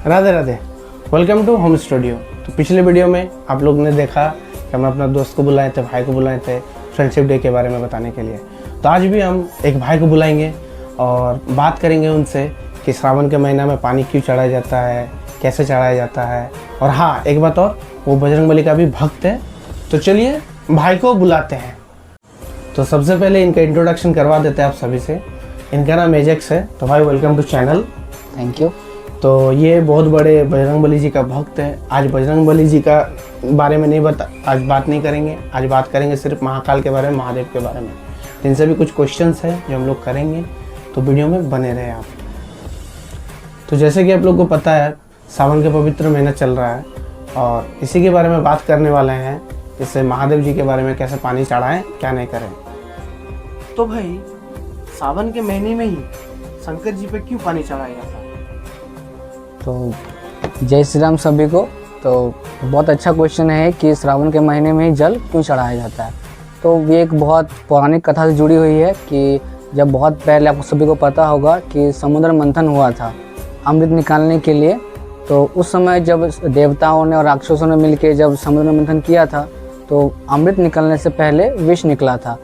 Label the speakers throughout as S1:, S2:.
S1: Radhe Radhe. Welcome to home studio. तो पिछले video में आप लोग ने देखा कि हम अपना दोस्त को बुलाए थे, भाई को बुलाए थे फ्रेंडशिप डे के बारे में बताने के लिए। तो आज भी हम एक भाई को बुलाएंगे और बात करेंगे उनसे कि श्रावण के महीना में पानी क्यों चढ़ाया जाता है, कैसे चढ़ाया जाता है। और हाँ, एक बात और, वो बजरंगबली का भी भक्त है। तो चलिए भाई को बुलाते हैं। तो सबसे पहले इनका इंट्रोडक्शन करवा देते हैं आप सभी से। इनका नाम एजेक्स है। तो भाई welcome to channel.
S2: Thank you.
S1: तो ये बहुत बड़े बजरंगबली जी का भक्त है। आज बजरंगबली जी का बारे में आज बात नहीं करेंगे। आज बात करेंगे सिर्फ महाकाल के बारे में, महादेव के बारे में। इनसे भी कुछ क्वेश्चंस हैं जो हम लोग करेंगे, तो वीडियो में बने रहे आप। तो जैसे कि आप लोग को पता है, सावन के पवित्र महीना चल रहा है और इसी के बारे में बात करने वाले हैं। इससे महादेव जी के बारे में कैसे पानी चढ़ाएं, क्या नहीं करें। तो भाई, सावन के महीने में ही शंकर जी पे क्यों पानी चढ़ाया जाता है?
S2: तो जय श्री राम सभी को। तो बहुत अच्छा क्वेश्चन है कि श्रावण के महीने में ही जल क्यों चढ़ाया जाता है। तो ये एक बहुत पौराणिक कथा से जुड़ी हुई है कि जब बहुत पहले आपको सभी को पता होगा कि समुद्र मंथन हुआ था अमृत निकालने के लिए। तो उस समय जब देवताओं ने और राक्षसों ने मिलकर जब समुद्र मंथन किया था, तो अमृत निकलने से पहले विष निकला था।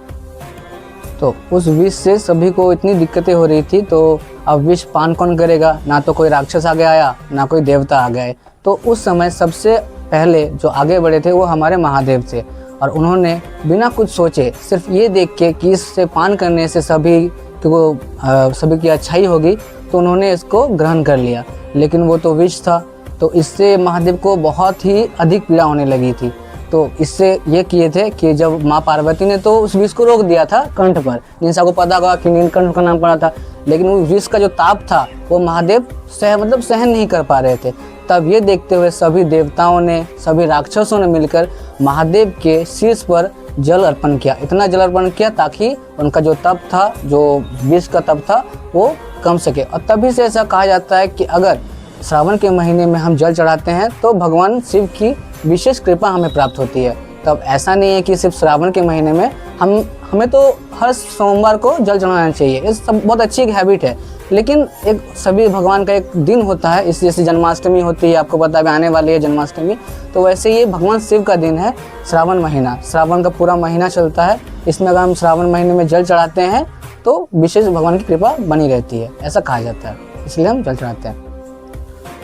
S2: तो उस विष से सभी को इतनी दिक्कतें हो रही थी। तो अब विष पान कौन करेगा? ना तो कोई राक्षस आगे आया, ना कोई देवता आ गए। तो उस समय सबसे पहले जो आगे बढ़े थे वो हमारे महादेव थे। और उन्होंने बिना कुछ सोचे, सिर्फ ये देख के कि इससे पान करने से सभी की अच्छाई होगी, तो उन्होंने इसको ग्रहण कर लिया। लेकिन वो तो विष था, तो इससे महादेव को बहुत ही अधिक पीड़ा होने लगी थी। तो इससे ये किए थे कि जब माँ पार्वती ने तो उस विष को रोक दिया था कंठ पर, जिनसा को पता होगा कि नीलकंठ का नाम पड़ा था। लेकिन वो विष का जो ताप था वो महादेव सहन नहीं कर पा रहे थे। तब ये देखते हुए सभी देवताओं ने, सभी राक्षसों ने मिलकर महादेव के शीर्ष पर जल अर्पण किया। इतना जल अर्पण किया ताकि उनका जो तप था, जो विष का तप था, वो कम सके। और तभी से ऐसा कहा जाता है कि अगर श्रावण के महीने में हम जल चढ़ाते हैं तो भगवान शिव की विशेष कृपा हमें प्राप्त होती है। तब ऐसा नहीं है कि सिर्फ श्रावण के महीने में हमें तो हर सोमवार को जल चढ़ाना चाहिए। ये सब बहुत अच्छी एक हैबिट है। लेकिन एक सभी भगवान का एक दिन होता है। इस जैसे जन्माष्टमी होती है, आपको पता है आने वाली है जन्माष्टमी। तो वैसे ये भगवान शिव का दिन है। श्रावण महीना, श्रावण का पूरा महीना चलता है। इसमें अगर हम श्रावण महीने में जल चढ़ाते हैं तो विशेष भगवान की कृपा बनी रहती है, ऐसा कहा जाता है। इसलिए हम जल चढ़ाते हैं।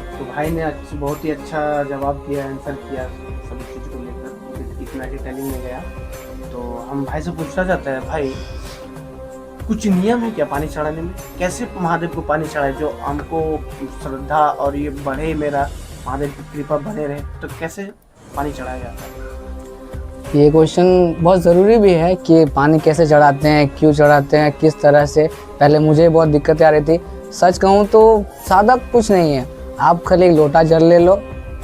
S1: तो भाई ने बहुत ही अच्छा जवाब दिया, आंसर किया सभी चीज़ को लेकर, इतना डिटेलिंग में गया। तो हम भाई से पूछना चाहते हैं, भाई कुछ नियम है क्या पानी चढ़ाने में? कैसे महादेव को पानी चढ़ाए जो हमको श्रद्धा और ये बढ़े, मेरा महादेव की कृपा बने रहे, तो कैसे पानी चढ़ाया जाता है?
S2: ये क्वेश्चन बहुत ज़रूरी भी है कि पानी कैसे चढ़ाते हैं, क्यों चढ़ाते हैं, किस तरह से। पहले मुझे बहुत दिक्कतें आ रही थी। सच कहूँ तो सादा कुछ नहीं है। आप खाली एक लोटा जल ले लो,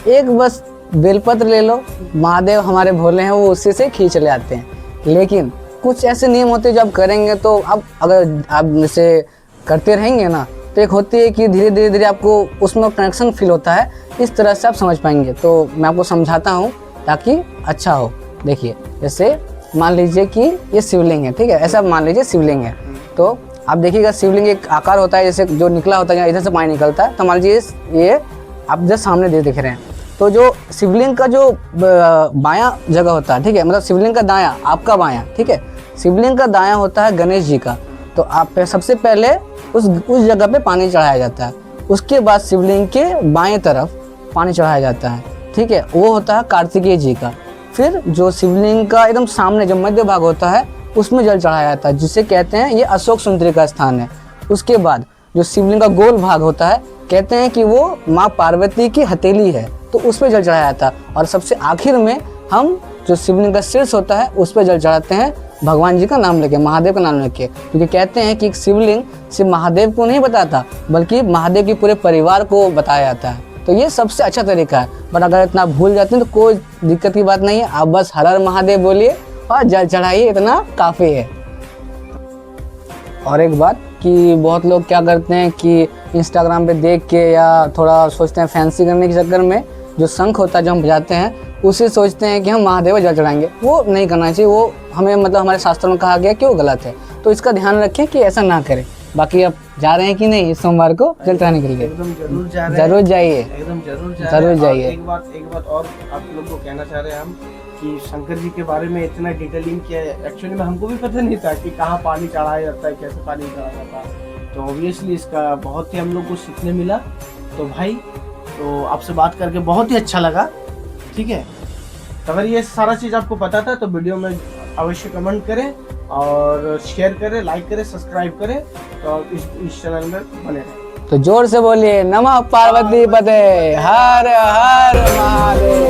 S2: एक बस बेलपत्र ले लो, महादेव हमारे भोले हैं, वो उसी से खींच ले आते हैं। लेकिन कुछ ऐसे नियम होते हैं जो आप करेंगे तो अब अगर आप इसे करते रहेंगे ना, तो एक होती है कि धीरे धीरे आपको उसमें कनेक्शन फील होता है। इस तरह से आप समझ पाएंगे। तो मैं आपको समझाता हूँ ताकि अच्छा हो। देखिए, जैसे मान लीजिए कि ये शिवलिंग है, ठीक है, ऐसा मान लीजिए शिवलिंग है। तो आप देखिएगा शिवलिंग एक आकार होता है, जैसे जो निकला होता है, इधर से पानी निकलता है। तो मान लीजिए ये आप जस्ट सामने देख रहे हैं। तो जो शिवलिंग का जो बायां जगह होता है, ठीक है, मतलब शिवलिंग का दायां, आपका बायां, ठीक है, शिवलिंग का दायां होता है गणेश जी का। तो आप सबसे पहले उस जगह पे पानी चढ़ाया जाता है। उसके बाद शिवलिंग के बाएं तरफ पानी चढ़ाया जाता है, ठीक है, वो होता है कार्तिकेय जी का। फिर जो शिवलिंग का एकदम सामने जो मध्य भाग होता है उसमें जल चढ़ाया जाता है, जिसे कहते हैं ये अशोक सुंदरी का स्थान है। उसके बाद जो शिवलिंग का गोल भाग होता है, कहते हैं कि वो माँ पार्वती की हथेली है, तो उस पर जल चढ़ाया जाता है। और सबसे आखिर में हम जो शिवलिंग का शीर्ष होता है उस पर जल चढ़ाते हैं, भगवान जी का नाम लेके, महादेव का नाम लेके। क्योंकि कहते हैं कि शिवलिंग सिर्फ महादेव को नहीं बताता, बल्कि महादेव के पूरे परिवार को बताया जाता है। तो ये सबसे अच्छा तरीका है। बट अगर इतना भूल जाते हैं तो कोई दिक्कत की बात नहीं है। आप बस हर हर महादेव बोलिए और जल चढ़ाइए, इतना काफ़ी है। और एक बात कि बहुत लोग क्या करते हैं कि इंस्टाग्राम पे देख के या थोड़ा सोचते हैं फैंसी करने के चक्कर में जो शंख होता है जो हम बजाते हैं, उसे सोचते हैं कि हम महादेव जल चढ़ाएंगे। वो नहीं करना चाहिए। वो हमें मतलब हमारे शास्त्रों में कहा गया कि वो गलत है। तो इसका ध्यान रखें कि ऐसा ना करें। बाकी अब जा रहे हैं कि नहीं इस सोमवार को जल चढ़ाने के लिए?
S1: एकदम जरूर जा रहे हैं।
S2: जरूर जाइए।
S1: एकदम जरूर
S2: जरूर जाइए।
S1: एक बात और आप लोग को कहना चाह रहे हैं हम कि शंकर जी के बारे में इतना डिटेलिंग किया है। एक्चुअली में हमको भी पता नहीं था कि कहाँ पानी चढ़ाया जाता है, कैसे पानी चढ़ाया जाता है। तो ऑब्वियसली इसका बहुत ही हम लोग को सीखने मिला। तो भाई तो आपसे बात करके बहुत ही अच्छा लगा। ठीक है, तो अगर ये सारा चीज़ आपको पता था तो वीडियो में अवश्य कमेंट करें और शेयर करें, लाइक करें, सब्सक्राइब करें तो इस चैनल में बने रहें।
S2: तो जोर से बोलिए नमः पार्वती पते हर हर महादेव।